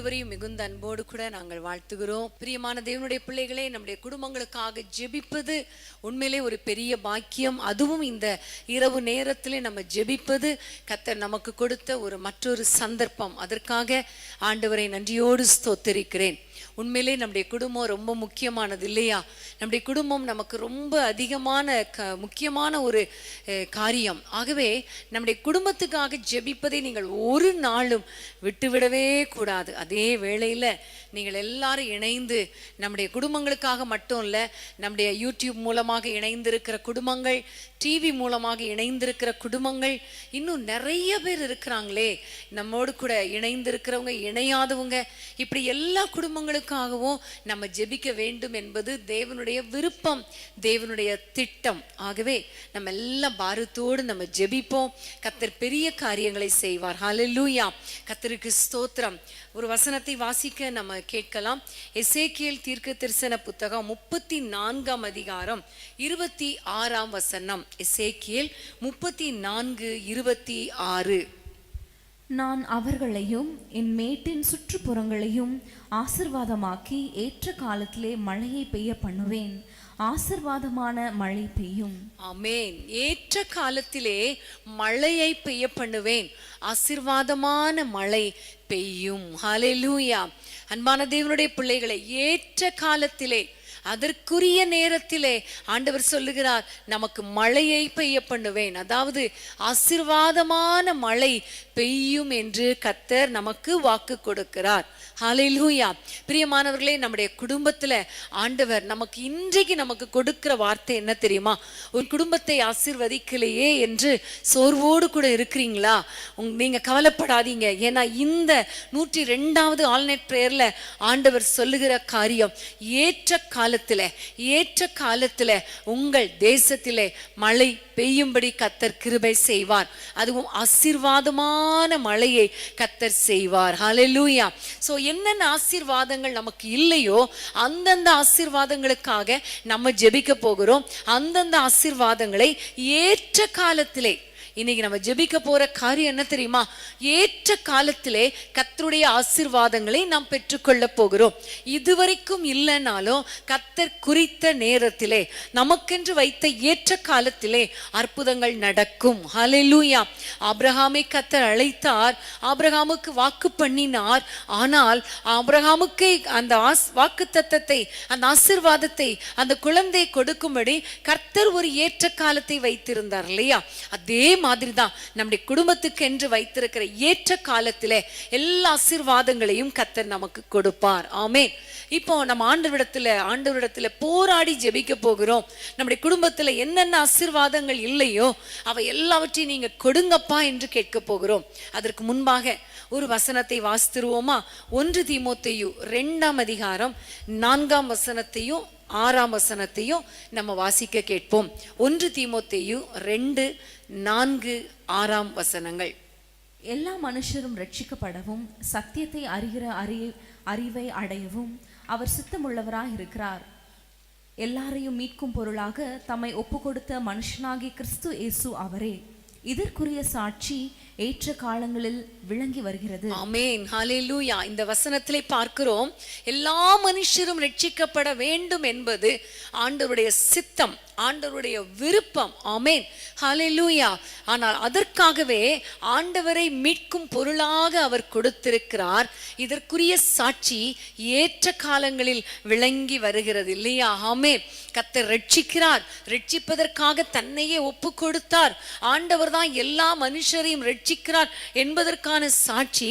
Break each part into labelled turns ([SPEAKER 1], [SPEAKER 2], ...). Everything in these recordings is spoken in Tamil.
[SPEAKER 1] ஒவ்வொருவரையும் மிகுந்த அன்போடு கூட நாங்கள் வாழ்த்துகிறோம். பிரியமான தேவனுடைய பிள்ளைகளே, நம்முடைய குடும்பங்களுக்காக ஜெபிப்பது உண்மையிலே ஒரு பெரிய பாக்கியம். அதுவும் இந்த இரவு நேரத்திலே நம்ம ஜெபிப்பது கர்த்தர் நமக்கு கொடுத்த ஒரு மற்றொரு சந்தர்ப்பம். அதற்காக ஆண்டவரை நன்றியோடு ஸ்தோத்திரிக்கிறேன். உண்மையிலே நம்முடைய குடும்பம் ரொம்ப முக்கியமானது இல்லையா? நம்முடைய குடும்பம் நமக்கு ரொம்ப அதிகமான முக்கியமான ஒரு காரியம். ஆகவே நம்முடைய குடும்பத்துக்காக ஜெபிப்பதை நீங்கள் ஒரு நாளும் விட்டுவிடவே கூடாது. அதே வேளையில் நீங்கள் எல்லாரும் இணைந்து நம்முடைய குடும்பங்களுக்காக மட்டும் இல்லை, நம்முடைய யூடியூப் மூலமாக இணைந்திருக்கிற குடும்பங்கள், டிவி மூலமாக இணைந்திருக்கிற குடும்பங்கள், இன்னும் நிறைய பேர் இருக்கிறாங்களே நம்மோடு கூட இணைந்திருக்கிறவங்க, இணையாதவங்க, இப்படி எல்லா குடும்பங்களுக்காகவும் நம்ம ஜெபிக்க வேண்டும் என்பது தேவனுடைய விருப்பம், தேவனுடைய திட்டம். ஆகவே நம்ம எல்லாம் பாரத்தோடு நம்ம ஜெபிப்போம். கர்த்தர் பெரிய காரியங்களை செய்வார். ஹல்லேலூயா, கர்த்தருக்கு ஸ்தோத்திரம். ஒரு வசனத்தை வாசிக்க நம்ம கேட்கலாம். எசேக்கியேல் தீர்க்கதரிசன புத்தகம் 34ஆம் அதிகாரம் 26ஆம் வசனம். எசேக்கியேல் 34:26.
[SPEAKER 2] நான் அவர்களையும் என் மேட்டின் சுற்றுப்புறங்களையும் ஆசிர்வாதமாக்கி ஏற்ற காலத்திலே மழையை பெய்ய பண்ணுவேன். ஆசிர்வாதமான மழை பெய்யும்.
[SPEAKER 1] ஆமென். ஏற்ற காலத்திலே மழையை பெய்ய பண்ணுவேன், ஆசிர்வாதமான மழை பெய்யும். ஹல்லேலூயா. அன்பான தேவனுடைய பிள்ளைகளை, ஏற்ற காலத்திலே, அதற்குரிய நேரத்திலே ஆண்டவர் சொல்லுகிறார், நமக்கு மழையை பெய்ய பண்ணுவேன். அதாவது ஆசீர்வாதமான மழை பெய்யும் என்று கர்த்தர் நமக்கு வாக்கு கொடுக்கிறார். ஹல்லேலூயா. பிரியமானவர்களே, நம்முடைய குடும்பத்துல ஆண்டவர் நமக்கு இன்றைக்கு நமக்கு கொடுக்கிற வார்த்தை என்ன தெரியுமா? உன் குடும்பத்தை ஆசீர்வதிக்கலையே என்று சோர்வோடு கூட இருக்கிறீங்களா? நீங்க கவலைப்படாதீங்க. ஏன்னா இந்த 102வது ஆல்நெட் பிரேயர்ல ஆண்டவர் சொல்லுகிற காரியம், ஏற்ற காலத்துல உங்கள் தேசத்திலே மழை பெய்யும்படி கர்த்தர் கிருபை செய்வார். அதுவும் ஆசீர்வாதமான மழையை கர்த்தர் செய்வார். ஹல்லேலூயா. சோ என்னென்ன ஆசீர்வாதங்கள் நமக்கு இல்லையோ அந்தந்த ஆசீர்வாதங்களுக்காக நம்ம ஜெபிக்க போகிறோம். அந்தந்த ஆசீர்வாதங்களை ஏற்ற காலத்திலே, இன்னைக்கு நம்ம ஜெபிக்க போற காரியம் என்ன தெரியுமா? ஏற்ற காலத்திலே கர்த்தருடைய ஆசீர்வாதங்களை நாம் பெற்றுக்கொள்ள போகிறோம். இதுவரைக்கும் இல்லைனாலும் கர்த்தர் குறித்த நேரத்திலே, நமக்கென்று வைத்த ஏற்ற காலத்திலே அற்புதங்கள் நடக்கும். ஹல்லேலூயா. ஆபிரகாமை கர்த்தர் அழைத்தார், ஆபிரகாமுக்கு வாக்கு பண்ணினார். ஆனால் ஆபிரகாமுக்கு அந்த வாக்குத்தத்தத்தை, அந்த ஆசீர்வாதத்தை, அந்த குழந்தை கொடுக்கும்படி கர்த்தர் ஒரு ஏற்ற காலத்தை வைத்திருந்தார் இல்லையா? அதே மாதிரிதான் நம்முடைய குடும்பத்துக்கு என்று வைத்திருக்கிற ஏற்ற காலத்திலே எல்லா ஆசீர்வாதங்களையும் கர்த்தர் நமக்கு கொடுப்பார். ஆமென். இப்போ நம்ம ஆண்டவரிடத்துல போராடி ஜெபிக்க போகிறோம். நம்முடைய குடும்பத்துல என்னென்ன ஆசீர்வாதங்கள் இல்லையோ அவை எல்லாவற்றையும் நீங்க கொடுங்கப்பா என்று கேட்க போகிறோம். அதற்கு முன்பாக ஒரு வசனத்தை வாசித்துருவோமா? 1 தீமோத்தேயு 2ஆம் அதிகாரம் 4ஆம் வசனத்தையும் 6ஆம் வசனத்தையும் நம்ம வாசிக்க கேட்போம். 1 தீமோத்தேயு 2:4-6ஆம் வசனங்கள்.
[SPEAKER 2] எல்லா மனுஷரும் ரட்சிக்கப்படவும் சத்தியத்தை அறிகிற அறிவை அடையவும் அவர் சித்தமுள்ளவராய் இருக்கிறார். எல்லாரையும் மீட்கும் பொருளாக தம்மை ஒப்பு கொடுத்த மனுஷனாகிய கிறிஸ்து இயேசு அவரே. இதற்குரிய சாட்சி ஏற்ற காலங்களில் விளங்கி வருகிறது.
[SPEAKER 1] ஆமென். ஹல்லேலூயா. இந்த வசனத்திலே பார்க்கிறோம், எல்லா மனுஷரும் ரட்சிக்கப்பட வேண்டும் என்பது ஆண்டவருடைய சித்தம், ஆண்டவருடைய விருப்பம். ஆமென். ஹல்லேலூயா. ஆனால் அதற்காகவே ஆண்டவரை மீட்கும் பொருளாக அவர் கொடுத்திருக்கிறார். இதற்குரிய சாட்சி ஏற்ற காலங்களில் விளங்கி வருகிறது இல்லையா? ஆமென். கர்த்தர் ரட்சிக்கிறார், ரட்சிப்பதற்காக தன்னையே ஒப்பு கொடுத்தார். ஆண்டவர் தான் எல்லா மனுஷரையும் ரட்சிக்கிறார் என்பதற்கான சாட்சி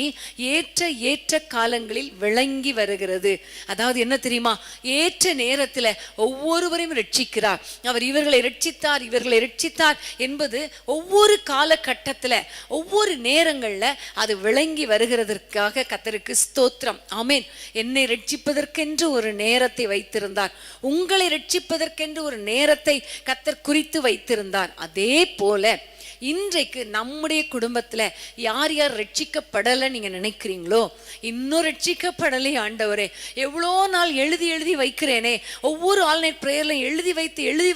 [SPEAKER 1] ஏற்ற காலங்களில் விளங்கி வருகிறது. அதாவது என்ன தெரியுமா? ஏற்ற நேரத்தில் ஒவ்வொருவரையும் ரட்சிக்கிறார். அவர் இவர்களை ரட்சித்தார் என்பது ஒவ்வொரு காலகட்டத்தில், ஒவ்வொரு நேரங்கள்ல அது விளங்கி வருகிறதற்காக கர்த்தருக்கு ஸ்தோத்திரம். ஆமென். என்னை ரட்சிப்பதற்கென்று ஒரு நேரத்தை வைத்திருந்தார், உங்களை ரட்சிப்பதற்கென்று ஒரு நேரத்தை கர்த்தர் குறித்து வைத்திருந்தார். அதே போல இன்றைக்கு நம்முடைய குடும்பத்துல யார் யார் ரட்சிக்கப்படலை நீங்க நினைக்கிறீங்களோ, இன்னும் ரட்சிக்கப்படலை ஆண்டவரே, எவ்வளோ நாள் எழுதி எழுதி வைக்கிறேனே, ஒவ்வொரு ஆல்நைட் பிரேயர்ல எழுதி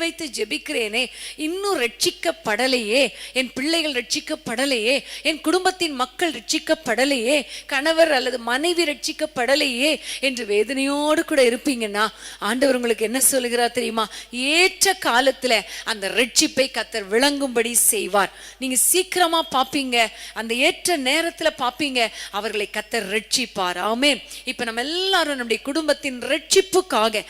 [SPEAKER 1] வைத்து ஜெபிக்கிறேனே, இன்னும் ரட்சிக்கப்படலையே, என் பிள்ளைகள் ரட்சிக்கப்படலையே, என் குடும்பத்தின் மக்கள் ரட்சிக்கப்படலையே, கணவர் அல்லது மனைவி ரட்சிக்கப்படலையே என்று வேதனையோடு கூட இருப்பீங்கன்னா ஆண்டவர் உங்களுக்கு என்ன சொல்லுகிறார் தெரியுமா? ஏற்ற காலத்துல அந்த ரட்சிப்பை கர்த்தர் விளங்கும்படி செய்வார். நீங்க சீக்கிரமா பாப்பீங்க, அந்த ஏற்ற நேரத்துல பாப்பீங்க, அவர்களை கர்த்தர் ரட்சிப்பார். ஆமென். இப்ப நம்ம எல்லாரும் நம்முடைய குடும்பத்தின் ரட்சிப்புக்காக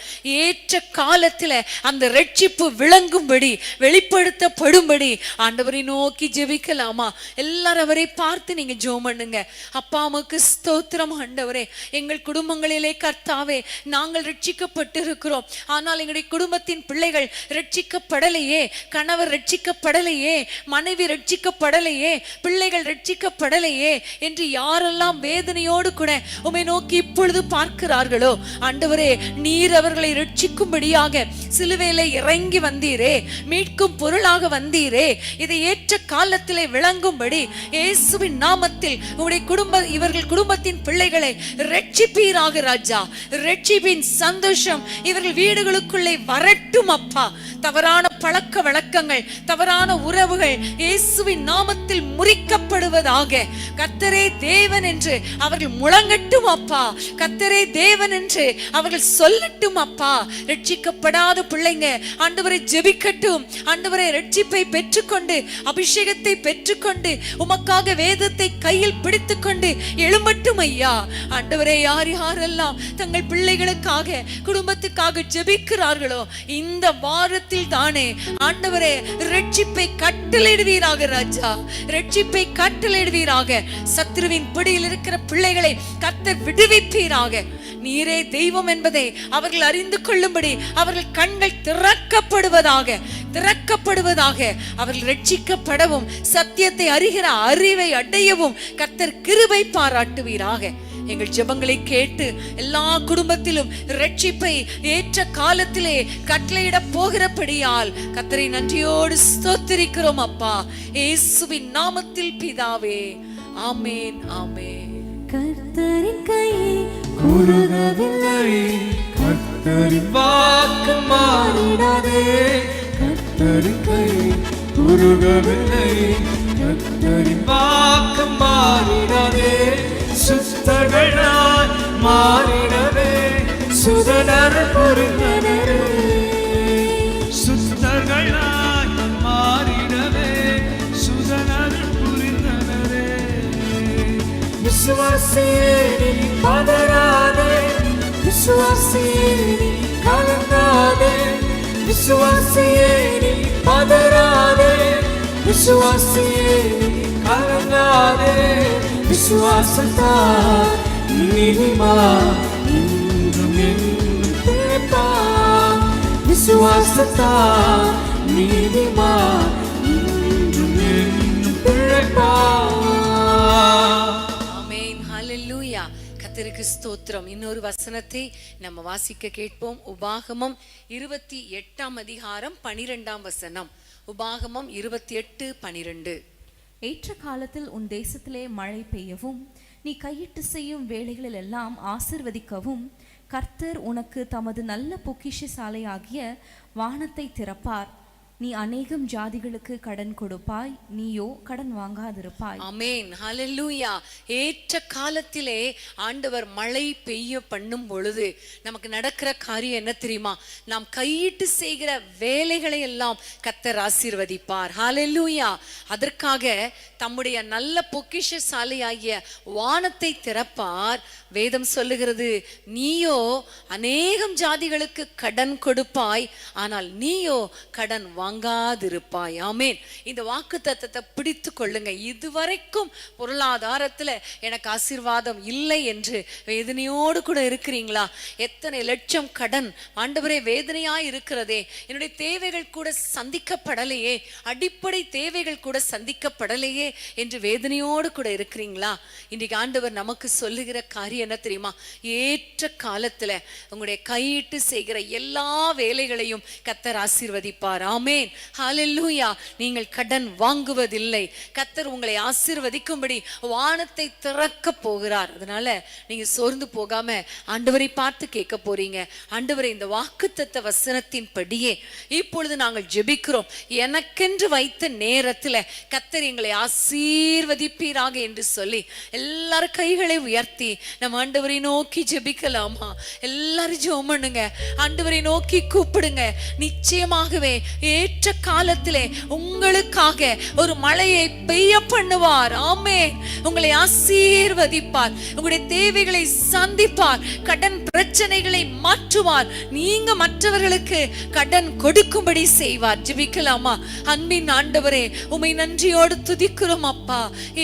[SPEAKER 1] ஏற்ற காலத்துல அந்த ரட்சிப்பு விளங்கும்படி, வெளிப்படுத்தப்படும்படி ஆண்டவரை நோக்கி ஜெபிக்கலாமா? எல்லாரும் அவரை பார்த்து நீங்க ஜெபம் பண்ணுங்க. அப்பா உமக்கு ஸ்தோத்திரம் ஆண்டவரே, எங்கள் குடும்பங்களிலே கர்த்தாவே நாங்கள் ரட்சிக்கப்பட்டு இருக்கிறோம், ஆனால் எங்களுடைய குடும்பத்தின் பிள்ளைகள் ரட்சிக்கப்படலையே, கணவர் ரட்சிக்கப்படலையே, மனைவி ரட்சிக்கப்படலையே, பிள்ளைகள் ரட்சிக்கப்படலையே என்று யாரெல்லாம் வேதனையோடு கூட உம்மை நோக்கி இப்பொழுது பார்க்கிறார்களோ ஆண்டவரே, நீர் அவர்களை ரட்சிக்கும்படியாக சிலுவையிலே இறங்கி வந்தீரே, மீட்கும் பொருளாக வந்தீரே, இதை ஏற்ற காலத்திலே விளங்கும்படி இயேசுவின் நாமத்தில் உங்களுடைய இவர்கள் குடும்பத்தின் பிள்ளைகளை ரட்சிப்பீராக ராஜா. ரட்சிப்பின் சந்தோஷம் இவர்கள் வீடுகளுக்குள்ளே வரட்டும் அப்பா. தவறான பழக்க வழக்கங்கள், தவறான உறவுகள் இயேசுவின் நாமத்தில் முறிக்கப்படுவதாக. கர்த்தரே தேவன் என்று அவர்கள் முழங்கட்டும் அப்பா. கர்த்தரே தேவன் என்று அவர்கள் சொல்லட்டும் அப்பா. ரட்சிக்கப்படாத பிள்ளைங்க ஆண்டவரை ஜெபிக்கட்டும். ஆண்டவரை ரட்சிப்பை பெற்றுக்கொண்டு, அபிஷேகத்தை பெற்றுக்கொண்டு, உமக்காக வேதத்தை கையில் பிடித்துக்கொண்டு எழும்பட்டும் ஐயா. ஆண்டவரே, யார் யாரெல்லாம் தங்கள் பிள்ளைகளுக்காக, குடும்பத்துக்காக ஜெபிக்கிறார்களோ இந்த வாரத்தில் தானே ஆண்டவரே ரட்சிப்பை கட்டளையிடுவீராக ராஜா. ரட்சிப்பை கட்டளையிடுவீராக. சத்ருவின் பிடியில் இருக்கிற பிள்ளைகளை கர்த்தர் விடுவிப்பீராக. நீரே தெய்வம் என்பதை அவர்கள் அறிந்து கொள்ளும்படி அவர்கள் கண்கள் திறக்கப்படுவதாக. அவர்கள் ரட்சிக்கப்படவும் சத்தியத்தை அறிகிற அறிவை அடையவும் கர்த்தர் கிருபை பாராட்டுவீராக. எங்கள் ஜெபங்களை கேட்டு எல்லா குடும்பத்திலும் ரட்சிப்பை ஏற்ற காலத்திலே கட்டளையிட போகிறபடியால் கர்த்தரை நன்றியோடு ஸ்தோத்திரிக்கிறோம் அப்பா. இயேசுவின் நாமத்தில் பிதாவே, ஆமென், ஆமென்.
[SPEAKER 3] கர்த்தரின் கை குறுகவில்லை, கர்த்தரின் வாக்கு மாறிடாதே. கர்த்தரின் கை குறுகவில்லை, கர்த்தரின் வாக்கு மாறிடாதே. சுத்தகளாய் மாறிடவே சுதனர் புரிந்தனரே. சுத்தகளாய் மாறிடவே சுதனர் புரிந்தனரே. விசுவாசியே நீ பதறாதே, விசுவாசியே நீ கலங்காதே. விசுவாசியே நீ பதறாதே, விசுவாசியே நீ கலங்காதே. விசுவாசத்தால் நீதிமான் என்றும் என்றும் பிழைப்பான். விசுவாசத்தால் நீதிமான் என்றும் என்றும் பிழைப்பான்.
[SPEAKER 1] ஆமென், ஹல்லேலூயா. கர்த்தருக்கு ஸ்தோத்திரம். இன்னொரு வசனத்தை நம்ம வாசிக்க கேட்போம். உபாகமம் 28 அதிகாரம் 12 வசனம். உபாகமம் 28:12.
[SPEAKER 2] ஏற்ற காலத்தில் உன் தேசத்திலே மழை பெய்யவும், நீ கையிட்டு செய்யும் வேலைகளில் எல்லாம் ஆசிர்வதிக்கவும் கர்த்தர் உனக்கு தமது நல்ல பொக்கிஷசாலையாகிய வானத்தை திறப்பார். நீ அநேகம் ஜாதிகளுக்கு கடன் கொடுப்பாய், நீயோ கடன் வாங்காதிருப்பாய்.
[SPEAKER 1] ஆமென், ஹல்லேலூயா. ஏற்ற காலத்திலே ஆண்டவர் மழை பெய்ய பண்ணும் பொழுது நமக்கு நடக்கிற காரியம் என்ன தெரியுமா? நாம் கையிட்டு செய்கிற வேலைகளை எல்லாம் கர்த்தர் ஆசீர்வதிப்பார். ஹல்லேலூயா. அதற்காக தம்முடைய நல்ல பொக்கிஷசாலையாகிய வானத்தை திறப்பார். வேதம் சொல்லுகிறது, நீயோ அநேகம் ஜாதிகளுக்கு கடன் கொடுப்பாய், ஆனால் நீயோ கடன் வாங்காதிருப்பாய். ஆமென். இந்த வாக்குத்தத்தத்தை பிடித்து கொள்ளுங்க. இதுவரைக்கும் பொருளாதாரத்துல எனக்கு ஆசீர்வாதம் இல்லை என்று வேதனையோடு கூட இருக்கிறீங்களா? எத்தனை லட்சம் கடன் ஆண்டவரே வேதனையாய் இருக்கிறதே, என்னுடைய தேவைகள் கூட சந்திக்கப்படலையே, அடிப்படை தேவைகள் கூட சந்திக்கப்படலையே என்று வேதனையோடு கூட இருக்கிறீங்களா? இன்றைக்கு ஆண்டவர் நமக்கு சொல்லுகிற காரியம் என்ன தெரியுமா? ஏற்ற காலத்துல உங்களுடைய கையிட்டு செய்கிற எல்லா வேலைகளையும் கர்த்தர் ஆசீர்வதிப்பார். ஆமென், ஹல்லேலூயா. நீங்கள் கடன் வாங்குவதில்லை. கர்த்தர் உங்களை ஆசீர்வதிக்கும்படி வானத்தை திறக்க போகிறார். அதனால நீங்க சோர்ந்து போகாம ஆண்டவரை பார்த்து கேட்க போறீங்க. ஆண்டவரே, இந்த வாக்குத்தத்த வசனத்தின் படியே இப்பொழுது நாங்கள் ஜெபிக்கிறோம். எனக்கென்று வைத்த நேரத்துல கர்த்தர் எங்களை ஆசீர்வதிப்பீராக என்று சொல்லி எல்லாரும் கைகளை உயர்த்தி நம்ம ஆண்டவரை நோக்கி ஜெபிக்கலாமா? எல்லாரும் ஜெபம் பண்ணுங்க, ஆண்டவரை நோக்கி கூப்பிடுங்க. நிச்சயமாகவே ஏற்ற காலத்திலே உங்களுக்காக ஒரு மழையை பெய்ய பண்ணுவார். ஆமென். உங்களை ஆசீர்வதிப்பார், உங்களுடைய தேவைகளை சந்திப்பார், கடன் பிரச்சனைகளை மாற்றுவார், நீங்க மற்றவர்களுக்கு கடன் கொடுக்கும்படி செய்வார். ஜெபிக்கலாமா? அன்பின் ஆண்டவரே, உம்மை நன்றியோடு துதிக்கிறோம் அப்பா.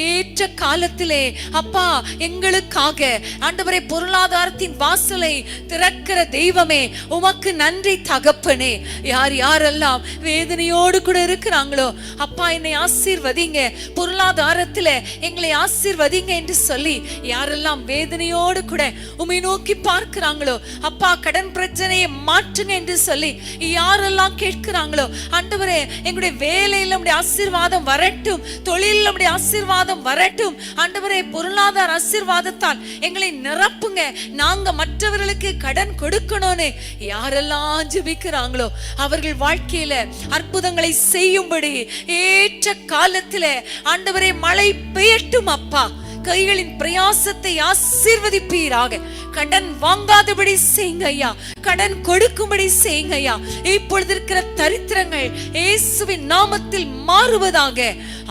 [SPEAKER 1] ஏற்ற காலத்திலே அப்பா எங்களுக்காக ஆண்டவரே பொருளாதாரத்தின் வாசலை திறக்கிற தெய்வமே, உமக்கு நன்றி தகப்பனே. யார் யாரெல்லாம் வேதனையோடு கூட இருக்கிறாங்களோ அப்பா, என்னை ஆசீர்வதிங்க, பொருளாதாரத்துல எங்களை ஆசீர்வதிங்க என்று சொல்லி யாரெல்லாம் வேதனையோடு கூட உம்மை நோக்கி பார்க்கிறாங்களோ அப்பா, கடன் பிரச்சனையை மாற்றுங்க என்று சொல்லி யாரெல்லாம் கேட்கிறாங்களோ ஆண்டவரே, எங்களுடைய வேலையில் நம்முடைய ஆசீர்வாதம் வரட்டும், தொழிலில் நம்முடைய ஆசீர்வாதம் வரட்டும் ஆண்டவரே, பொருளாதார ஆசீர்வாதத்தால் எங்களை நிரப்புங்க, நாங்க மற்றவர்களுக்கு கடன் கொடுக்கணும்னு யாரெல்லாம் ஜெபிக்கிறாங்களோ அவர்கள் வாழ்க்கையில அற்புதங்களை செய்யும்படி ஏற்ற காலத்திலே ஆண்டவரே மழை பெய்யட்டும் அப்பா. கைகளின் பிரயாசத்தை ஆசீர்வதிப்பீராக. கடன் வாங்காதபடி செய்யுங்க ஐயா, கடன் கொடுக்கும்படி செய்யுங்க ஐயா. இப்பொழுது இருக்கிற தரித்திரங்கள் இயேசுவின் நாமத்தில் மாறுவதாக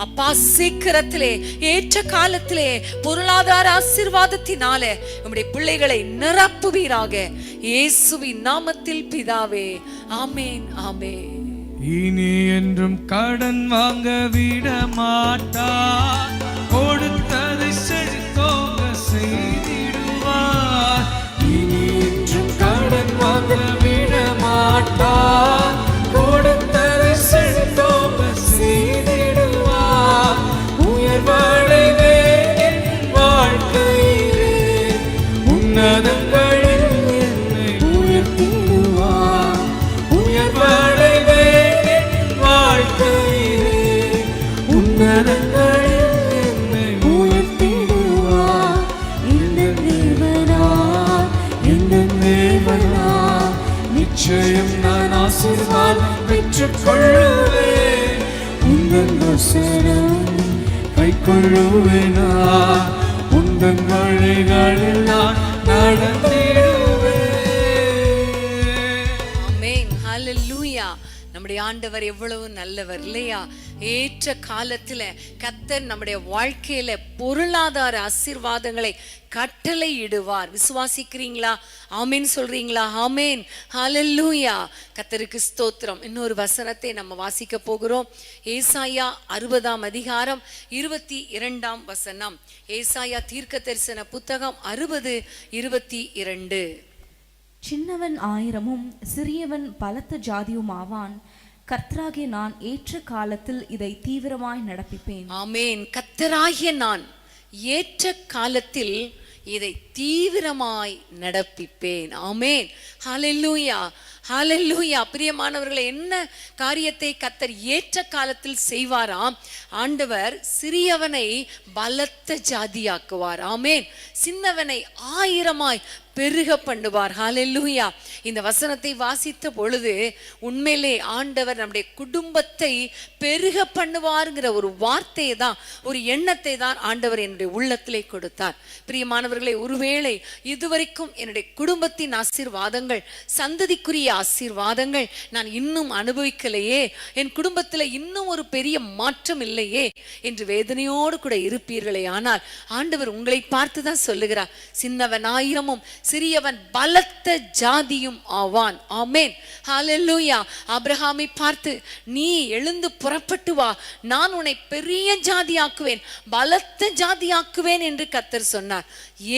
[SPEAKER 1] அப்பா. சீக்கிரத்திலே ஏற்ற காலத்திலே பொருளாதார ஆசீர்வாதத்தினாலே நம்முடைய பிள்ளைகளை நிரப்புவீராக. இயேசுவின் நாமத்தில் பிதாவே, ஆமேன், ஆமேன்.
[SPEAKER 3] இனி என்றும் கடன் வாங்க விட மாட்டார், கொடுத்ததை செழித்தோங்க செய்திடுவார். இனி என்றும் கடன் வாங்க விட மாட்டார், கொடுத்ததை செழித்தோங்க செய்திடுவார். உயர்வடைவே என் வாழ்க்கையிலே, உன்னதங்களில் என்னை உயர்த்திடுவார். உயர்வடைவே வாழ்க்கையிலே, உன்னதங்களில் என்னை உயர்த்திடுவார். இந்த தேவனா நிச்சயம் நான் ஆசீர்வாதம் பெற்றுக் கொள்ளுவேன். உந்தன் வசனம் கை கொள்ளுவேனா, உந்தன் வழிகளில் நான் நடந்திடுவேன்.
[SPEAKER 1] ஆமென், ஹல்லேலூயா. நம்முடைய ஆண்டவர் எவ்வளவு நல்லவர் இல்லையா? ஏற்ற காலத்துல கர்த்தர் நம்முடைய வாழ்க்கையில பொருளாதார ஆசீர்வாதங்களை கட்டளை இடுவார். விசுவாசிக்கிறீங்களா? ஆமேன் சொல்றீங்களா? ஆமேன், ஹல்லேலூயா. கர்த்தருக்கு ஸ்தோத்திரம். இன்னொரு வசனத்தை நம்ம வாசிக்க போகிறோம். ஏசாயா 60ஆம் அதிகாரம் 22ஆம் வசனம். ஏசாயா தீர்க்கதரிசன புத்தகம் 60:22.
[SPEAKER 2] சின்னவன் 1000 சிறியவன் பலத்த ஜாதியும் ஆவான். கர்த்தராகிய நான் ஏற்ற காலத்தில் இதை தீவிரமாய் நடப்பிப்பேன்.
[SPEAKER 1] ஆமென். கர்த்தராகிய நான் ஏற்ற காலத்தில் இதை தீவிரமாய் நடப்பிப்பேன். ஆமென், ஹல்லேலூயா, ஹல்லேலூயா. பிரியமானவர்களே, என்ன காரியத்தை கர்த்தர் ஏற்ற காலத்தில் செய்வாராம்? ஆண்டவர் சிறியவனை பலத்த ஜாதியாக்குவார். ஆமென். சின்னவனை 1000ஆய் பெருக பண்ணுவார். ஹல்லேலூயா. இந்த வசனத்தை வாசித்த பொழுது உண்மையிலே ஆண்டவர் நம்முடைய குடும்பத்தை பெருக பண்ணுவார்ங்கிற ஒரு வார்த்தையை தான், ஒரு எண்ணத்தை தான் ஆண்டவர் என்னுடைய உள்ளத்திலே கொடுத்தார். பிரியமானவர்களே, ஒருவேளை இதுவரைக்கும் என்னுடைய குடும்பத்தின் ஆசீர்வாதங்கள், சந்ததிக்குரிய ஆசீர்வாதங்கள் நான் இன்னும் அனுபவிக்கலையே, என் குடும்பத்தில் இன்னும் ஒரு பெரிய மாற்றம் இல்லையே என்று வேதனையோடு கூட இருப்பீர்களே. ஆனால் ஆண்டவர் உங்களை பார்த்து தான் சொல்லுகிறார், சின்னவன் 1000 சிறியவன் பலத்த ஜாதியும் ஆவான். ஆமென், ஹல்லேலூயா. ஆபிரகாமை பார்த்து, நீ எழுந்து புறப்பட்டு வா, நான் உன்னை பெரிய ஜாதியாக்குவேன், பலத்த ஜாதியாக்குவேன் என்று கர்த்தர் சொன்னார்.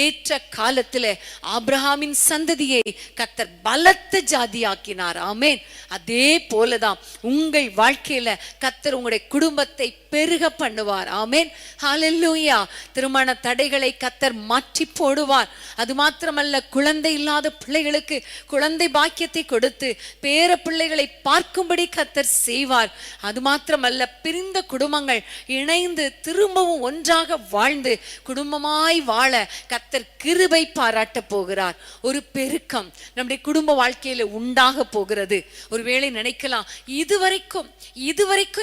[SPEAKER 1] ஏற்ற காலத்திலே ஆபிரகாமின் சந்ததியை கர்த்தர் பலத்த ஜாதியாக்கினார். ஆமென். அதே போலதான் உங்கள் வாழ்க்கையில கர்த்தர் உங்களுடைய குடும்பத்தை பெருக பண்ணுவார். ஆமென், ஹல்லேலூயா. திருமண தடைகளை கர்த்தர் மாற்றி போடுவார். அது மாத்திரமல்ல, குழந்தை இல்லாத பிள்ளைகளுக்கு குழந்தை பாக்கியத்தை கொடுத்து பேர பிள்ளைகளை பார்க்கும்படி கர்த்தர் செய்வார். அது மாத்திரமல்ல, பிரிந்த குடும்பங்கள் இணைந்து திரும்பவும் ஒன்றாக வாழ்ந்து குடும்பமாய் வாழ கர்த்தர் கிருபை பாராட்ட போகிறார். ஒரு பெருக்கம் நம்முடைய குடும்ப வாழ்க்கையில உண்டாக போகிறது. ஒருவேளை நினைக்கலாம், இதுவரைக்கும்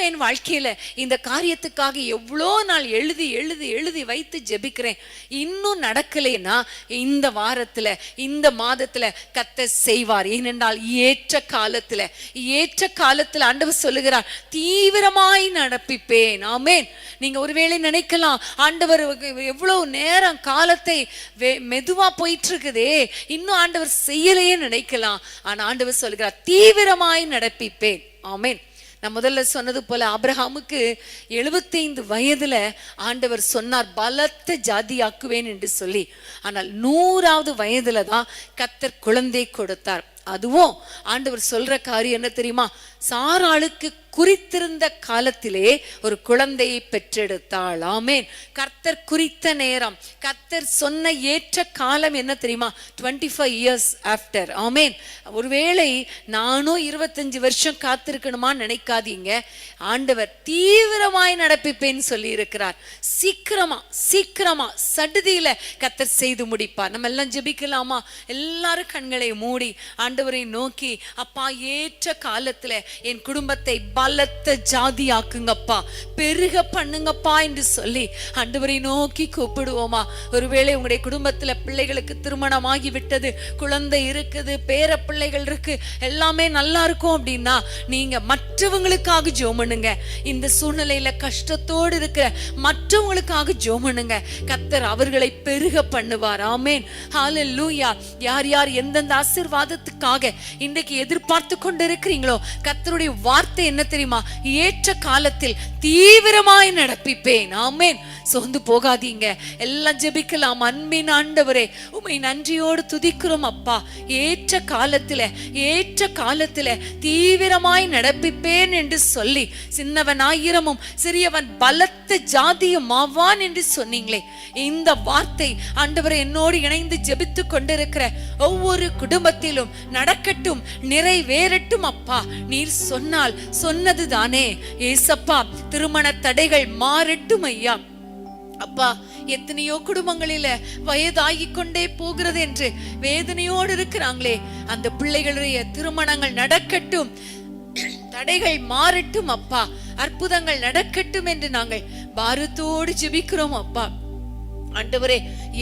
[SPEAKER 1] என் வாழ்க்கையில இந்த காரியத்துக்காக எவ்வளோ நாள் எழுதி எழுதி எழுதி வைத்து ஜெபிக்கிறேன், இன்னும் நடக்கலைன்னா இந்த வாரத்துல இந்த மாதத்துல கர்த்தர் செய்வார். ஏனென்றால் ஏற்ற காலத்துல ஆண்டவர் சொல்லுகிறார், தீவிரமாய் நடப்பிப்பேன். ஆமென். நீங்க ஒருவேளை நினைக்கலாம், ஆண்டவர் எவ்வளவு நேரம் காலத்தை மெதுவா போயிட்டு இருக்குதே, இன்னும் ஆண்டவர் செய்யலையே நினைக்கலாம். ஆனா ஆண்டவர் சொல்லுகிறார், தீவிரமாய் நடப்பிப்பேன். ஆமென். நான் முதல்ல சொன்னது போல ஆபிரகாமுக்கு 75 வயதுல ஆண்டவர் சொன்னார், பலத்த ஜாதியாக்குவேன் என்று சொல்லி. ஆனால் 100வது வயதுல தான் கர்த்தர் குழந்தை கொடுத்தார். அதுவும் ஆண்டவர் சொல்ற காரியம் என்ன தெரியுமா? சாராளுக்கு குறித்திருந்த காலத்திலே ஒரு குழந்தையை பெற்றெடுத்தாள். ஆமென். கர்த்தர் குறித்த நேரம், கர்த்தர் சொன்ன ஏற்ற காலம் என்ன தெரியுமா? 25 years after. ஆமென். ஒருவேளை நானும் 25 வருஷம் காத்திருக்கணுமா நினைக்காதீங்க. ஆண்டவர் தீவிரமாய் நடப்பிப்பேன்னு சொல்லி இருக்கிறார். சீக்கிரமா சடுதியில கர்த்தர் செய்து முடிப்பார். நம்ம எல்லாம் ஜெபிக்கலாமா? எல்லாரும் கண்களை மூடி ஆண்டவரை நோக்கி, அப்பா, ஏற்ற காலத்துல என் குடும்பத்தை பலத்த ஜாதி ஆக்குங்கப்பா, பெருக பண்ணுங்கப்பா என்று சொல்லி ஆண்டவரை நோக்கி கூப்பிடுவோமா? ஒருவேளை உங்களுடைய குடும்பத்துல பிள்ளைகளுக்கு திருமணமாகி விட்டது, குழந்தை இருக்குது, பேர பிள்ளைகள் இருக்கு, எல்லாமே நல்லா இருக்கும் அப்படின்னா நீங்க மற்றவங்களுக்காக ஜெபம் பண்ணுங்க. இந்த சூழ்நிலையில கஷ்டத்தோடு இருக்கிற மற்றவங்களுக்காக ஜெபம் பண்ணுங்க. கர்த்தர் அவர்களை பெருக பண்ணுவார். ஆமென், ஹல்லேலூயா. யார் யார் எந்தெந்த ஆசீர்வாதத்துக்காக இன்றைக்கு எதிர்பார்த்து கொண்டிருக்கிறீங்களோ, கர்த்தருடைய வார்த்தை என்ன தெரியுமா? ஏற்ற காலத்தில் தீவிரமாய் நடப்பிப்பேன். ஆமென். சோர்ந்து போகாதீங்க. எல்லாம் ஜெபிக்கலாம். அன்பின் ஆண்டவரே, உம்மை நன்றியோடு துதிக்கிறோம் அப்பா. ஏற்ற காலத்துல தீவிரமாய் நடப்பிப்பேன் என்று சொல்லி, சின்னவன் 1000 சிறியவன் பலத்த ஜாதியும் ஆவான் என்று சொன்னீங்களே, இந்த வார்த்தை ஆண்டவரே என்னோடு இணைந்து ஜெபித்து கொண்டிருக்கிற ஒவ்வொரு குடும்பத்திலும் நடக்கட்டும், நிறைவேறட்டும் அப்பா. நீர் சொன்னால் சொன்னது தானே ஏசப்பா. திருமண தடைகள் மாறட்டும் ஐயா. அப்பா, எத்தனையோ குடும்பங்களில வயதாகி கொண்டே போகிறது என்று வேதனையோடு இருக்கிறாங்களே, அந்த பிள்ளைகளுடைய திருமணங்கள் நடக்கட்டும், தடைகள் மாறட்டும் அப்பா, அற்புதங்கள் நடக்கட்டும் என்று நாங்கள் பாரத்தோடு ஜெபிக்கிறோம் அப்பா. ஆண்டவரே,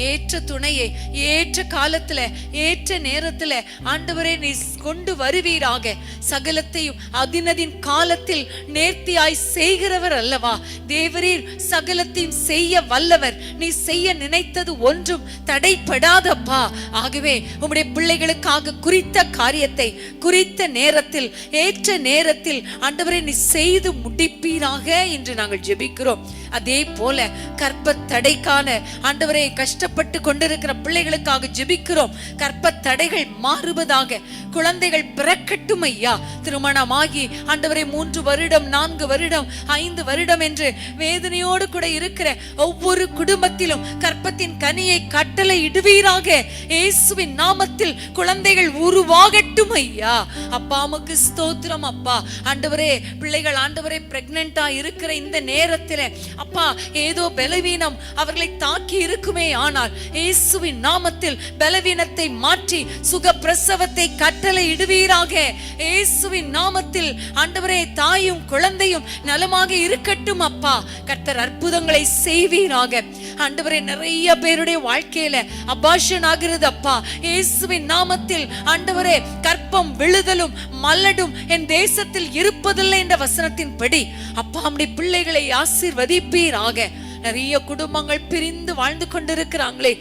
[SPEAKER 1] ஏற்ற துணையை ஏற்ற காலத்துல ஏற்ற நேரத்துல ஆண்டவரே நீ கொண்டு வருவீராக. சகலத்தையும் அதினதின் காலத்தில் நேர்த்தியாய் செய்கிறவர் அல்லவா தேவரீர், சகலத்தையும் செய்ய வல்லவர். நீ செய்ய நினைத்தது ஒன்றும் தடைப்படாதப்பா. ஆகவே உம்முடைய பிள்ளைகளுக்காக குறித்த காரியத்தை குறித்த நேரத்தில் ஏற்ற நேரத்தில் ஆண்டவரே நீ செய்து முடிப்பீராக என்று நாங்கள் ஜெபிக்கிறோம். அதே போல கற்ப தடைக்கான ஆண்டவரே கஷ்டப்பட்டு கொண்டிருக்கிற பிள்ளைகளுக்காக ஜெபிக்கிறோம். கற்ப தடைகள் மாறுவதாக, குழந்தைகள் பிறக்கட்டும் ஐயா. திருமணமாகி ஆண்டவரே 3 வருடம் 4 வருடம் 5 வருடம் என்று வேதனையோடு கூட இருக்கிற ஒவ்வொரு குடும்பத்திலும் கற்பத்தின் கனியை கட்டளை இடுவீராக. இயேசுவின் நாமத்தில் குழந்தைகள் உருவாகட்டும் ஐயா. அப்பா, உமக்கு ஸ்தோத்திரம் அப்பா. ஆண்டவரே, பிள்ளைகள் ஆண்டவரே பிரெக்னன்ட்டா இருக்கிற இந்த நேரத்திலே அப்பா, ஏதோ பலவீனம் அவர்களை தாக்கி இருக்குமே, ஆனால் இயேசுவின் நாமத்தில் பலவீனத்தை மாற்றி சுக பிரசவத்தை கட்டளை இடுவீராக. இயேசுவின் நாமத்தில் ஆண்டவரே தாயும் குழந்தையும் நலமாக இருக்கட்டும் அப்பா. கர்த்தர் அற்புதங்களை செய்வீராக. ஆண்டவரே, நிறைய பேருடைய வாழ்க்கையில அபாஷன் ஆகிறது அப்பா. இயேசுவின் நாமத்தில் ஆண்டவரே கற்பம் விழுதலும் மல்லடும் என் தேசத்தில் இருப்பதில்லை என்ற வசனத்தின் படி அப்பா, நம்முடைய பிள்ளைகளை ஆசீர்வதிப்பீராக. நிறைய குடும்பங்கள் பிரிந்து வாழ்ந்து கொண்டிருக்கிறாங்களே,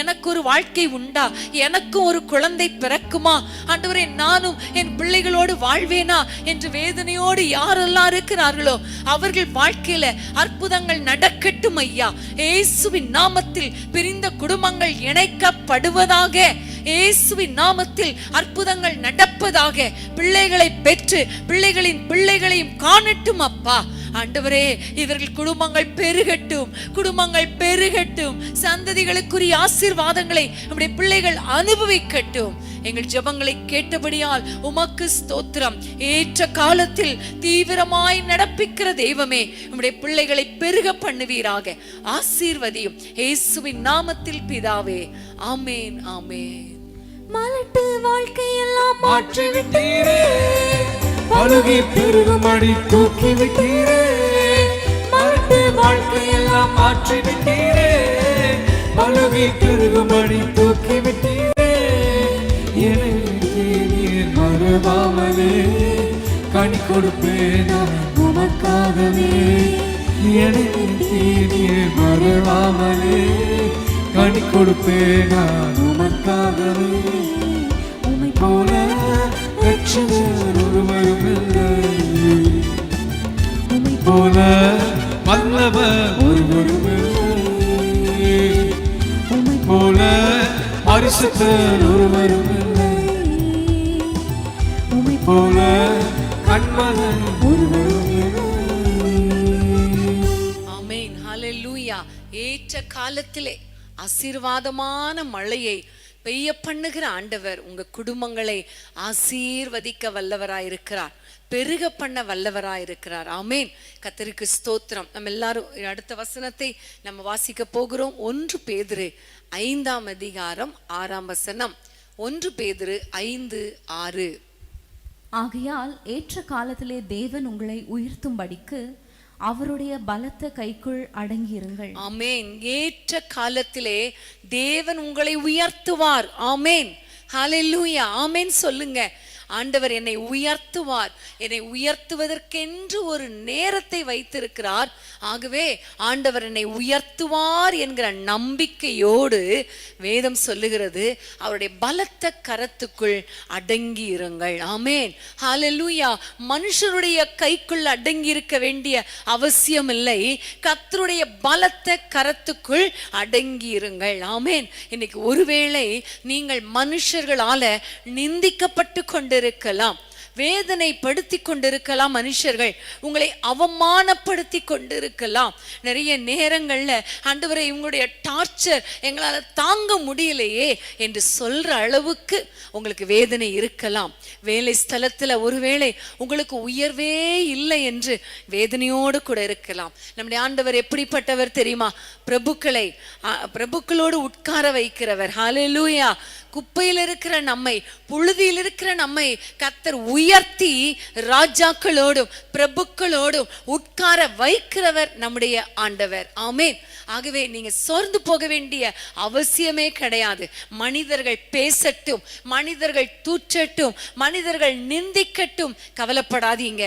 [SPEAKER 1] எனக்கு ஒரு வாழ்க்கை உண்டா, எனக்கும் ஒரு குழந்தை பிறக்குமா, ஆண்டவரே நானும் என் பிள்ளைகளோடு வாழ்வேனா என்று வேதனையோடு யாரெல்லாம் இருக்கிறார்களோ அவர்கள் வாழ்க்கையில அற்புதங்கள் நடக்கட்டும் ஐயா. இயேசுவின் நாமத்தில் பிரிந்த குடும்பங்கள் இணைக்கப்படுவதாக, இயேசுவின் நாமத்தில் அற்புதங்கள் நடப்பதாக. பிள்ளைகளை பெற்று பிள்ளைகளின் பிள்ளைகளையும் காணட்டும் அப்பா. ஆண்டவரே, இவர்கள் குடும்பங்கள் பெருகட்டும், குடும்பங்கள் பெருகட்டும், சந்ததிகளுக்குரிய ஆசீர்வாதங்களை நம்முடைய பிள்ளைகள் அனுபவிக்கட்டும். எங்கள் ஜெபங்களை கேட்டபடியால் உமக்கு ஸ்தோத்திரம். ஏற்ற காலத்தில் தீவிரமாய் நடப்பிக்கிற தெய்வமே, நம்முடைய பிள்ளைகளை பெருக பண்ணுவீராக, ஆசீர்வதியும் இயேசுவின் நாமத்தில் பிதாவே, ஆமேன் ஆமேன்.
[SPEAKER 2] மலட்டு வாழ்க்கையெல்லாம்
[SPEAKER 3] மாற்றி விட்டீரே, பழுகி பெருகும்படி தூக்கி விட்டீரே. மலட்டு வாழ்க்கையெல்லாம் மாற்றி விட்டீரே, பழுகி பெருகும்படி தூக்கி விட்டீரே. நீர் மறவாமலே கனி கொடுப்பேன் உமக்காகவே. நீர் மறவாமலே கனி கொடுப்பேன் உமக்காகவே. உமை போல ரட்சகர் ஒருவரும் இல்லை, உமை போல வல்லவர் ஒருவரும் இல்லை, உமை போல பரிசுத்தர் ஒருவரும் இல்லை, உமை போல கண்மகன் ஒருவரும் இல்லை.
[SPEAKER 1] ஆமென், ஹல்லேலூயா. ஏற்ற காலத்திலே ஆசீர்வாதமான மழையை பெய்ய பண்ணுகிற ஆண்டவர் உங்க குடும்பங்களை ஆசீர்வதிக்க வல்லவராயிருக்கிறார், பெருக பண்ண வல்லவராயிருக்கிறார். ஆமேன், கர்த்தருக்கு ஸ்தோத்திரம். நம்ம எல்லாரும் அடுத்த வசனத்தை நம்ம வாசிக்க போகிறோம். 1 பேதுரு 5ஆம் அதிகாரம் 6ஆம் வசனம். 1 பேதுரு 5:6.
[SPEAKER 2] ஆகையால் ஏற்ற காலத்திலே தேவன் உங்களை உயர்த்தும்படிக்கு அவருடைய பலத்த கைக்குள் அடங்கியிருங்கள்.
[SPEAKER 1] ஆமேன். ஏற்ற காலத்திலே தேவன் உங்களை உயர்த்துவார். ஆமேன், ஹல்லேலூயா. ஆமேன் சொல்லுங்க. ஆண்டவர் என்னை உயர்த்துவார், என்னை உயர்த்துவதற்கென்று ஒரு நேரத்தை வைத்திருக்கிறார். ஆகவே ஆண்டவர் என்னை உயர்த்துவார் என்கிற நம்பிக்கையோடு வேதம் சொல்லுகிறது, அவருடைய பலத்த கரத்துக்குள் அடங்கி இருங்கள். ஆமேன், ஹல்லேலூயா. மனுஷருடைய கைக்குள் அடங்கி இருக்க வேண்டிய அவசியம் இல்லை, கர்த்தருடைய பலத்த கரத்துக்குள் அடங்கி இருங்கள். ஆமேன். இன்னைக்கு ஒருவேளை நீங்கள் மனுஷர்களால நிந்திக்கப்பட்டு கொண்டு இருக்கலாம், வேதனைப்படுத்தி கொண்டிருக்கலாம், மனுஷர்கள் உங்களை அவமானப்படுத்தி கொண்டிருக்கலாம். நிறைய நேரங்கள்ல ஆண்டவரே உங்களுடைய டார்ச்சர் எங்களால் தாங்க முடியலையே என்று சொல்ற அளவுக்கு உங்களுக்கு வேதனை இருக்கலாம். வேலை ஸ்தலத்துல ஒருவேளை உங்களுக்கு உயர்வே இல்லை என்று வேதனையோடு கூட இருக்கலாம். நம்முடைய ஆண்டவர் எப்படிப்பட்டவர் தெரியுமா? பிரபுக்களோடு உட்கார வைக்கிறவர். ஹல்லேலூயா. குப்பையில் இருக்கிற நம்மை, புழுதியில் இருக்கிற நம்மை கர்த்தர் உயர்த்தி ராஜாக்களோடும் பிரபுக்களோடும் உட்கார வைக்கிறவர் நம்முடைய ஆண்டவர். ஆமென். ஆகவே நீங்க சோர்ந்து போக வேண்டிய அவசியமே கிடையாது. மனிதர்கள் பேசட்டும், மனிதர்கள் தூற்றட்டும், மனிதர்கள் நிந்திக்கட்டும், கவலைப்படாதீங்க.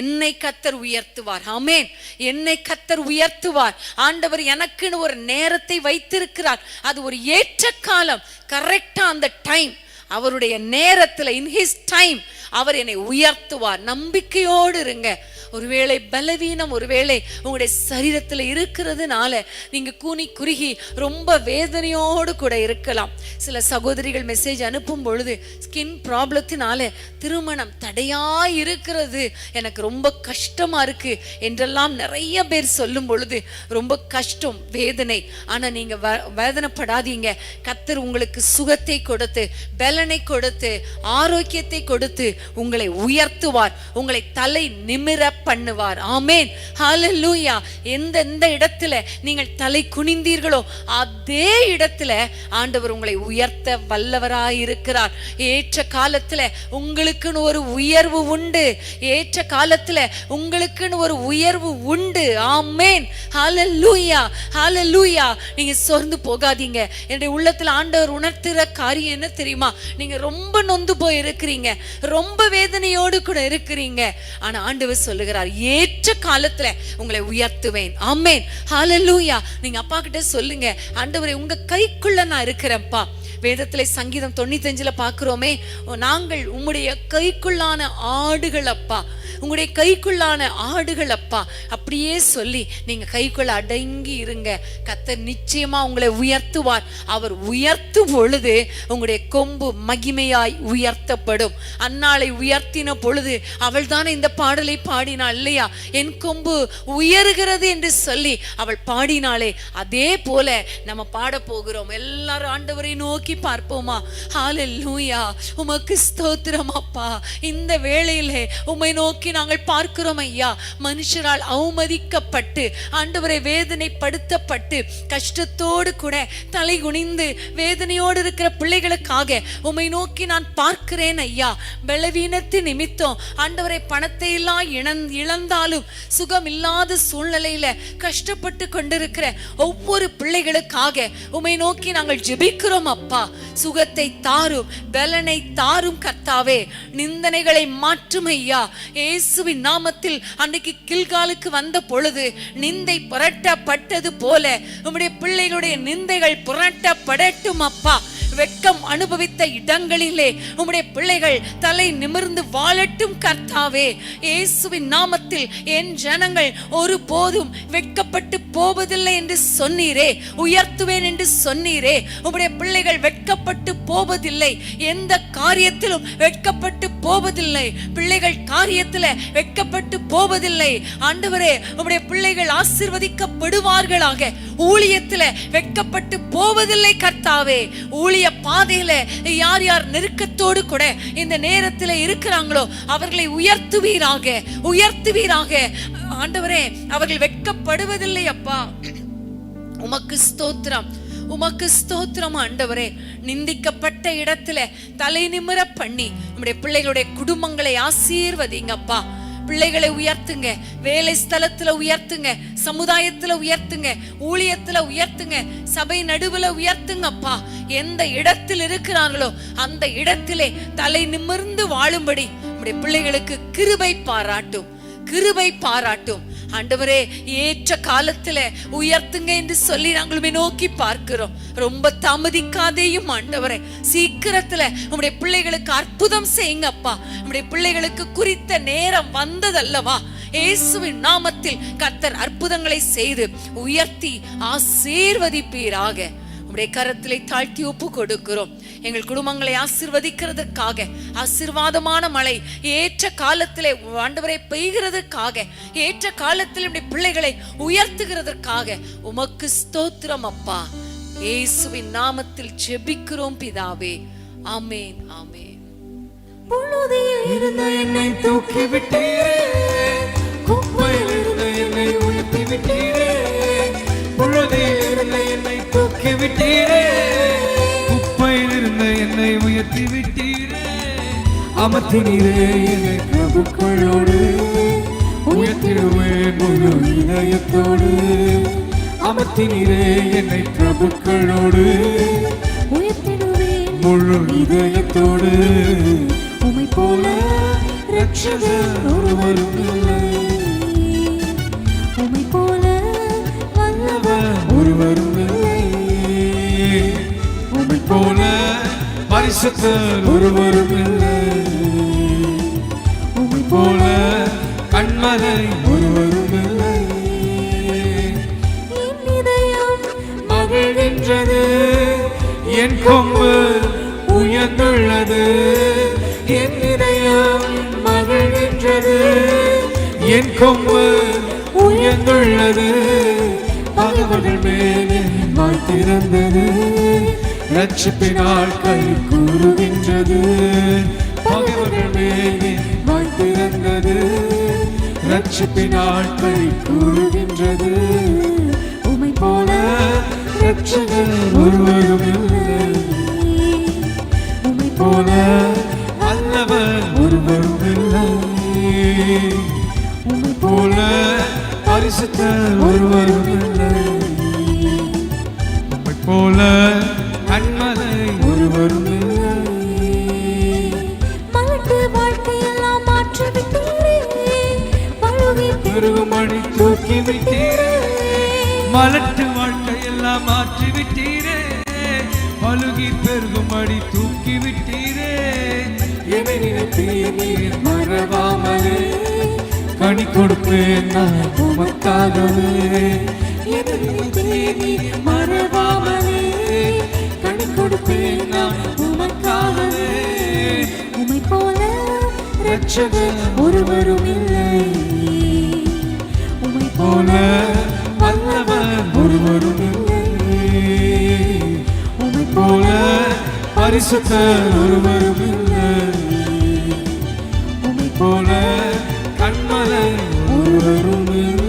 [SPEAKER 1] என்னை கர்த்தர் உயர்த்துவார். ஆமென். என்னை கர்த்தர் உயர்த்துவார். ஆண்டவர் எனக்குன்னு ஒரு நேரத்தை வைத்திருக்கிறார். அது ஒரு ஏற்ற காலம், கரெக்டா அந்த டைம், அவருடைய நேரத்துல, இன் ஹிஸ் டைம் அவர் என்னை உயர்த்துவார். நம்பிக்கையோடு இருங்க. ஒருவேளை பலவீனம் ஒருவேளை உங்களுடைய சரீரத்துல இருக்கிறதுனால நீங்க கூனி குறுகி ரொம்ப வேதனையோடு கூட இருக்கலாம். சில சகோதரிகள் மெசேஜ் அனுப்பும் பொழுது ஸ்கின் ப்ராப்ளத்தினால திருமணம் தடையா இருக்கிறது, எனக்கு ரொம்ப கஷ்டமா இருக்கு என்றெல்லாம் நிறைய பேர் சொல்லும் பொழுது ரொம்ப கஷ்டம், வேதனை. ஆனா நீங்க வேதனைப்படாதீங்க. கர்த்தர் உங்களுக்கு சுகத்தை கொடுத்து, பலனை கொடுத்து, ஆரோக்கியத்தை கொடுத்து உங்களை உயர்த்துவார், உங்களை தலை நிமிர பண்ணுவார். ஆமென், ஹல்லேலூயா. எந்த இடத்துல நீங்கள் தலை குனிந்தீர்களோ அதே இடத்துல ஆண்டவர் உங்களை உயர்த்த வல்லவராயிருக்கிறார். ஏற்ற காலத்துல உங்களுக்குன்னு ஒரு உயர்வு உண்டு. ஏற்ற காலத்துல உங்களுக்குன்னு ஒரு உயர்வு உண்டு. ஆமென், ஹல்லேலூயா, ஹல்லேலூயா. நீங்க சோர்ந்து போகாதீங்க. என்னுடைய உள்ளத்துல ஆண்டவர் உணர்த்துற காரியம் என்ன தெரியுமா? நீங்க ரொம்ப நொந்து போய் இருக்கிறீங்க, ரொம்ப வேதனையோடு கூட இருக்கிறீங்க. ஆனா ஆண்டவர் சொல்லுங்க, சொல்லுகிறார், ஏற்ற காலத்துல உங்களை உயர்த்துவேன். ஆமென், ஹல்லேலூயா. நீங்க அப்பா கிட்ட சொல்லுங்க, ஆண்டவரே உங்க கைக்குள்ள நான் இருக்கிறேன்ப்பா. வேதத்திலே சங்கீதம் 95 பார்க்கிறோமே, நாங்கள் உம்முடைய கைக்குள்ளான ஆடுகள் அப்பா, உங்களுடைய கைக்குள்ளான ஆடுகள் அப்பா. அப்படியே சொல்லி நீங்க கைக்குள்ள அடங்கி இருங்க. கர்த்தர் நிச்சயமா உங்களை உயர்த்துவார். அவர் உயர்த்தும் பொழுது உங்களுடைய கொம்பு மகிமையாய் உயர்த்தப்படும். அன்னாளை உயர்த்தின பொழுது அவள் தானே இந்த பாடலை பாடினாள் இல்லையா? என் கொம்பு உயர்கிறது என்று சொல்லி அவள் பாடினாளே, அதே போல நம்ம பாட போகிறோம். எல்லாரும் ஆண்டவரை நோக்கி பார்ப்போமா? ஹல்லேலூயா. உமக்கு ஸ்தோத்திரம் அப்பா. இந்த வேளையிலே உம்மை நோக்கி நாங்கள் பார்க்கிறோம் ஐயா. மனுஷரால் அவமதிக்கப்பட்டு ஆண்டவரை வேதனைப்படுத்தப்பட்டு கஷ்டத்தோடு கூட தலை குனிந்து வேதனையோடு இருக்கிற பிள்ளைகளுக்காக உம்மை நோக்கி நான் பார்க்கிறேன் ஐயா. பலவீனத்தின் நிமித்தம் ஆண்டவரை பணத்தை எல்லாம் இழந்தாலும் சுகம் இல்லாத சூழ்நிலையில கஷ்டப்பட்டு கொண்டிருக்கிற ஒவ்வொரு பிள்ளைகளுக்காக உம்மை நோக்கி நாங்கள் ஜெபிக்கிறோம் அப்பா. சுகத்தை தாரும், பலனை தாரும் கர்த்தாவே. நிந்தனைகளை மாற்றும் ஐயா. இயேசுவின் நாமத்தில் அன்னைக்கு கில்காலுக்கு வந்த பொழுது நிந்தை புரட்டப்பட்டது போல உம்முடைய பிள்ளைகளுடைய நிந்தைகள் புரட்டப்படட்டும் அப்பா. வெட்கம் அனுபவித்த இடங்களிலே உம்முடைய பிள்ளைகள் தலை நிமிர்ந்து வாழட்டும் கர்த்தாவே. இயேசுவின் நாமத்தில் என் ஜனங்கள் ஒருபோதும் வெட்கப்பட்டு போவதில்லை என்று சொன்னீரே, உயர்த்துவேன் என்று சொன்னீரே. உம்முடைய பிள்ளைகள் வெட்கப்பட்டு போவதில்லை, எந்த காரியத்திலும் வெட்கப்பட்டு போவதில்லை, பிள்ளைகள் காரியத்துல வெட்கப்பட்டு போவதில்லை. ஆண்டவரே உம்முடைய பிள்ளைகள் ஆசீர்வதிக்கப்படுவார்களாக. ஊழியத்துல வெட்கப்பட்டு போவதில்லை கர்த்தாவே. ஊழிய பாதையில யார் யார் நெருக்கத்தோடு கூட இந்த நேரத்தில் இருக்கிறாங்களோ அவர்களை உயர்த்துவீராக, உயர்த்துவீராக ஆண்டவரே. அவர்கள் வெட்கப்படுவதில்லை அப்பா. உமக்கு ஸ்தோத்திரம், உமக்கு ஸ்தோத்திரம் ஆண்டவரே. நிந்திக்கப்பட்ட இடத்துல தலை நிமிர பண்ணி நம்முடைய பிள்ளைகளுடைய குடும்பங்களை ஆசீர்வதிங்கப்பா. பிள்ளைகளை உயர்த்துங்க, வேலை ஸ்தலத்துல உயர்த்துங்க, சமுதாயத்துல உயர்த்துங்க, ஊழியத்துல உயர்த்துங்க, சபை நடுவுல உயர்த்துங்கப்பா. எந்த இடத்தில் இருக்கிறார்களோ அந்த இடத்திலே தலை நிமிர்ந்து வாழும்படி நம்முடைய பிள்ளைகளுக்கு கிருபை பாராட்டும், கிருபை பாராட்டும் ஆண்டவரே. ஏற்ற காலத்துல உயர்த்துங்க என்று சொல்லி நாங்களுமே நோக்கி பார்க்கிறோம். ரொம்ப தாமதிக்காதேயும் ஆண்டவரே, சீக்கிரத்துல உம்முடைய பிள்ளைகளுக்கு அற்புதம் செய்யுங்க அப்பா. உம்முடைய பிள்ளைகளுக்கு குறித்த நேரம் வந்ததல்லவா? இயேசுவின் நாமத்தில் கர்த்தர் அற்புதங்களை செய்து உயர்த்தி ஆசீர்வதிப்பீராக. உம்முடைய கரத்திலே தாழ்த்தி ஒப்பு கொடுக்கிறோம். எங்கள் குடும்பங்களை ஆசீர்வதிக்கிறதுக்காக, ஆசீர்வாதமான மழை ஏற்ற காலத்திலே ஆண்டவரை பெய்கிறதுக்காக, ஏற்ற காலத்தில் நம்முடைய பிள்ளைகளை உயர்த்துகிறதற்காக உமக்கு ஸ்தோத்திரம் அப்பா. இயேசுவின் நாமத்தில் ஜெபிக்கிறோம் பிதாவே. ஆமென், ஆமென்.
[SPEAKER 3] புழுதியில் இருந்த என்னை தூக்கி விட்டீரே, குப்பையில் இருந்த என்னை உயர்த்தி விட்டீரே. புழுதியில் இருந்த என்னை தூக்கி விட்டீரே, குப்பையில் இருந்த என்னை உயர்த்தி விட்டீரே. அமர்த்தினீரே என்னை பிரபுக்களோடு, உயர்த்திடுவேன் முழு இதயத்தோடு. அமர்த்தினீரே என்னை பிரபுக்களோடு, உயர்த்திடுவேன் முழு இதயத்தோடு. உம்மை போல ரட்சகர் ஒருவரும் இல்லை, உம்மை போல வல்லவர் ஒருவரும் இல்லை, உம்மை போல பரிசுத்தர் ஒருவரும் இல்லை, உம்மை போல கண்மலை ஒருவரும் இல்லை. என் இதயம் மகிழ்கின்றது, என் கொம்பு உயர்ந்துள்ளது. என் இதயம் மகிழ்கின்றது, என் கொம்பு உயர்ந்துள்ளது. பகைவர்கள் மேலே வாய் திறந்தது, ரட்சிப்பினால் கை கூறுகின்றது. பகைவர்கள் மேலே வாய் திறந்தது, ரட்சிப்பினால் கை கூறுகின்றது. உம்மை போல ரட்சகர் ஒருவரும் இல்லை, உம்மை போல வல்லவர் ஒருவரும் இல்லை, உம்மை போல பரிசுத்தர் ஒருவரும் இல்லை, உம்மை போல கண்மலை ஒருவரும் இல்லை. மலட்டு வாழ்க்கையெல்லாம் மாற்றிவிட்டீரே, பெருகும்படி தூக்கி விட்டீரே. மலட்டு வாழ்க்கையெல்லாம் மாற்றி விட்டீரே. பலுகி பெருகும்படி தூக்கி விட்டீரே. என்னை நினைத்து நீர் மறவாமலே கனி கொடுப்பேன் நான் உமக்காகவே. என்னை நினைத்து நீர் மறவாமலே கனி கொடுப்பேன் நான் உமக்காகவே.
[SPEAKER 2] உம்மை போல
[SPEAKER 3] இரட்சகர்
[SPEAKER 2] ஒருவரும் இல்லை. உம்மை
[SPEAKER 3] போல வல்லவர் ஒருவரும் இல்லை.
[SPEAKER 2] உம்மை
[SPEAKER 3] போல பரிசுத்தர் ஒருவரும் இல்லை.
[SPEAKER 2] உம்மை
[SPEAKER 3] போல கண்மலை ஒருவரும் இல்லை.